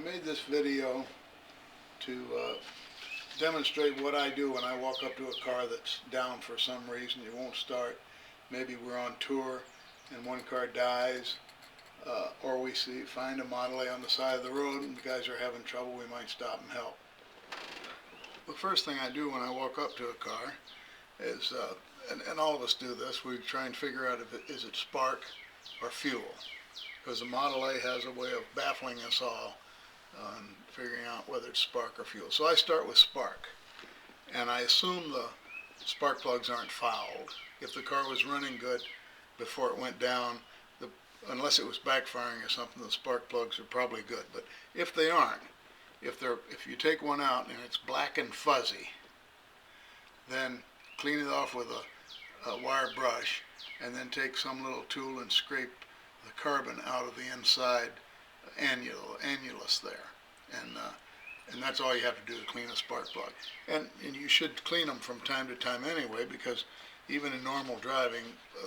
made this video to demonstrate what I do when I walk up to a car that's down for some reason. It won't start. Maybe we're on tour and one car dies, or we find a Model A on the side of the road and the guys are having trouble. We might stop and help. The first thing I do when I walk up to a car is, and all of us do this, we try and figure out if is it spark or fuel, because the Model A has a way of baffling us all on figuring out whether it's spark or fuel. So I start with spark, and I assume the spark plugs aren't fouled. If the car was running good before it went down, unless it was backfiring or something, the spark plugs are probably good. But if they aren't, if you take one out and it's black and fuzzy, then clean it off with a wire brush, and then take some little tool and scrape the carbon out of the inside annulus there, and that's all you have to do to clean a spark plug. And you should clean them from time to time anyway, because even in normal driving,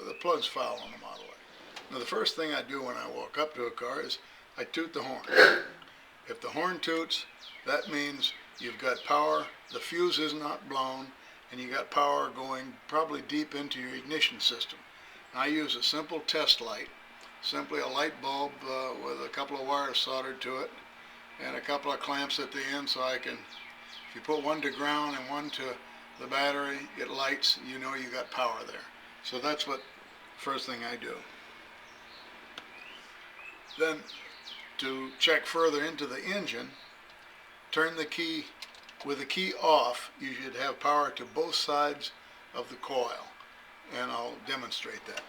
the plugs foul on the Model A. Now, the first thing I do when I walk up to a car is I toot the horn. If the horn toots, that means you've got power, the fuse is not blown, and you got power going probably deep into your ignition system. I use a simple test light, simply a light bulb with a couple of wires soldered to it and a couple of clamps at the end, so I can, if you put one to ground and one to the battery, it lights, you know you got power there. So that's what first thing I do. Then, to check further into the engine, turn the key, with the key off, you should have power to both sides of the coil, and I'll demonstrate that.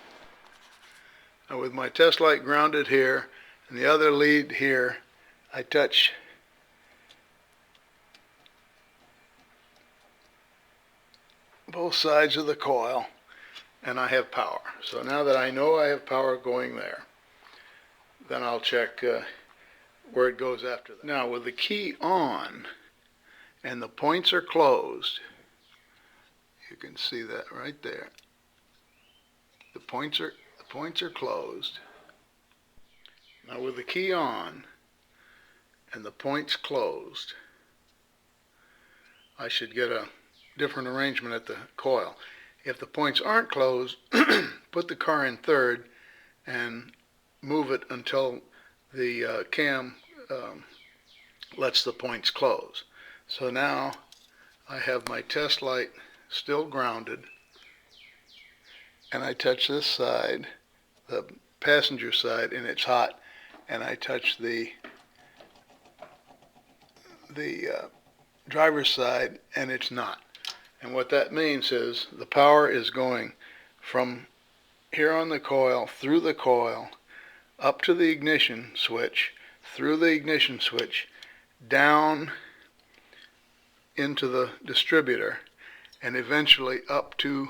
Now, with my test light grounded here and the other lead here, I touch both sides of the coil and I have power. So now that I know I have power going there, then I'll check where it goes after that. Now, with the key on and the points are closed, you can see that right there. The points are closed. Now, with the key on and the points closed, I should get a different arrangement at the coil. If the points aren't closed, put the car in third and move it until the cam lets the points close. So now I have my test light still grounded, and I touch this side, the passenger side, and it's hot, and I touch the driver's side, and it's not. And what that means is the power is going from here on the coil, through the coil, up to the ignition switch, through the ignition switch, down into the distributor, and eventually up to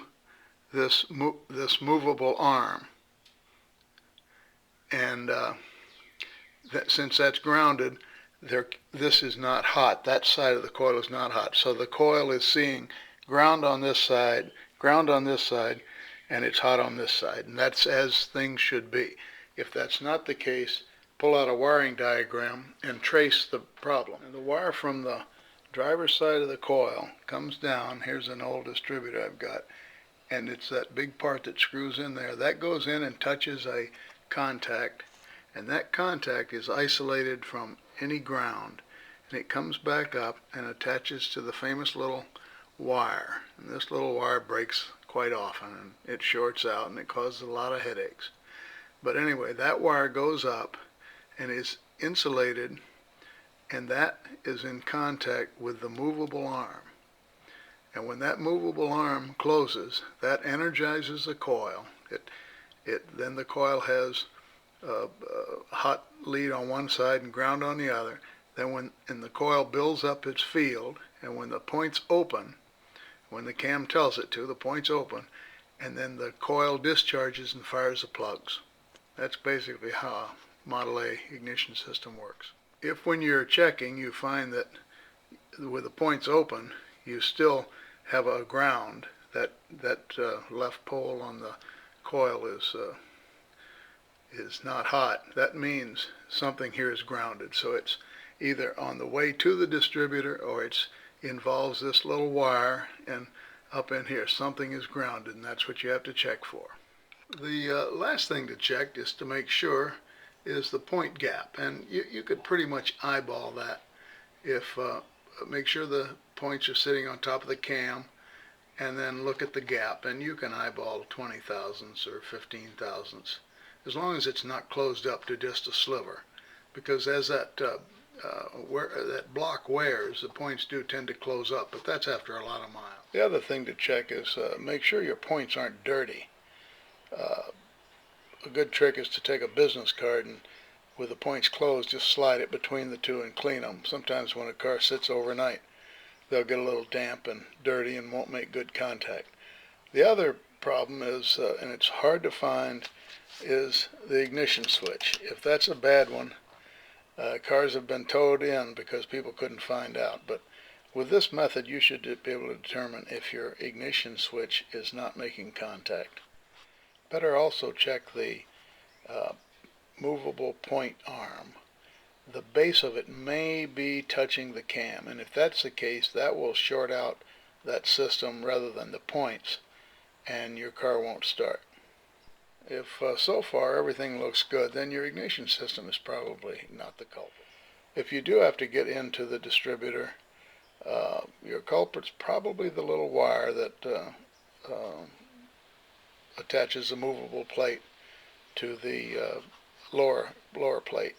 this movable arm. And since that's grounded, this is not hot. That side of the coil is not hot. So the coil is seeing ground on this side, and it's hot on this side. And that's as things should be. If that's not the case, pull out a wiring diagram and trace the problem. And the wire from the driver's side of the coil comes down. Here's an old distributor I've got, and it's that big part that screws in there. That goes in and touches a contact, and that contact is isolated from any ground, and it comes back up and attaches to the famous little wire. And this little wire breaks quite often, and it shorts out, and it causes a lot of headaches. But anyway, that wire goes up and is insulated, and that is in contact with the movable arm. And when that movable arm closes, that energizes the coil. Then the coil has a hot lead on one side and ground on the other. Then the coil builds up its field, and when the points open, when the cam tells it to, the points open, and then the coil discharges and fires the plugs. That's basically how a Model A ignition system works. If when you're checking you find that with the points open you still have a ground, that left pole on the coil is not hot, that means something here is grounded. So either on the way to the distributor or it involves this little wire, and up in here something is grounded, and that's what you have to check for. The last thing to check, just to make sure, is the point gap, and you could pretty much eyeball that. If make sure the points are sitting on top of the cam, and then look at the gap, and you can eyeball 20 thousandths or 15 thousandths, as long as it's not closed up to just a sliver, because as that that block wears, the points do tend to close up, but that's after a lot of miles. The other thing to check is make sure your points aren't dirty. A good trick is to take a business card and, with the points closed, just slide it between the two and clean them. Sometimes when a car sits overnight, they'll get a little damp and dirty and won't make good contact. The other problem is, and it's hard to find, is the ignition switch. If that's a bad one, cars have been towed in because people couldn't find out. But with this method, you should be able to determine if your ignition switch is not making contact. Better also check the movable point arm. The base of it may be touching the cam, and if that's the case, that will short out that system rather than the points, and your car won't start. If so far everything looks good, then your ignition system is probably not the culprit. If you do have to get into the distributor, your culprit's probably the little wire that attaches a movable plate to the lower plate.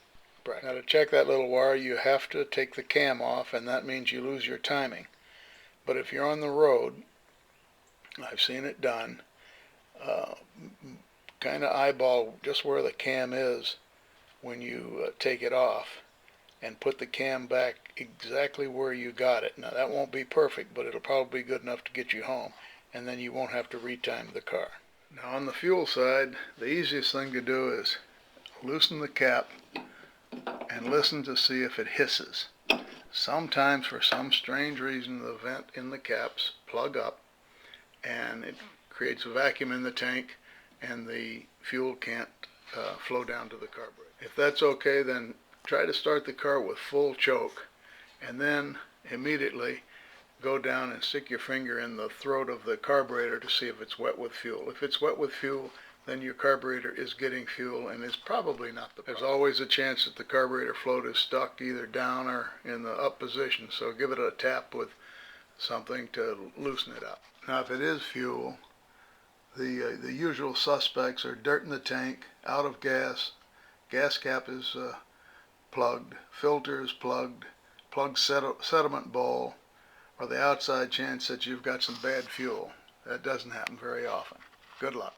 Now, to check that little wire, you have to take the cam off, and that means you lose your timing. But if you're on the road, I've seen it done, kind of eyeball just where the cam is when you take it off, and put the cam back exactly where you got it. Now, that won't be perfect, but it'll probably be good enough to get you home, and then you won't have to retime the car. Now, on the fuel side, the easiest thing to do is loosen the cap and listen to see if it hisses. Sometimes, for some strange reason, the vent in the caps plug up and it creates a vacuum in the tank, and the fuel can't flow down to the carburetor. If that's okay, then try to start the car with full choke, and then immediately go down and stick your finger in the throat of the carburetor to see if it's wet with fuel. If it's wet with fuel, then your carburetor is getting fuel and is probably not the problem. There's always a chance that the carburetor float is stuck either down or in the up position, so give it a tap with something to loosen it up. Now, if it is fuel, the usual suspects are dirt in the tank, out of gas, gas cap is plugged, filter is plugged, sediment bowl, or the outside chance that you've got some bad fuel. That doesn't happen very often. Good luck.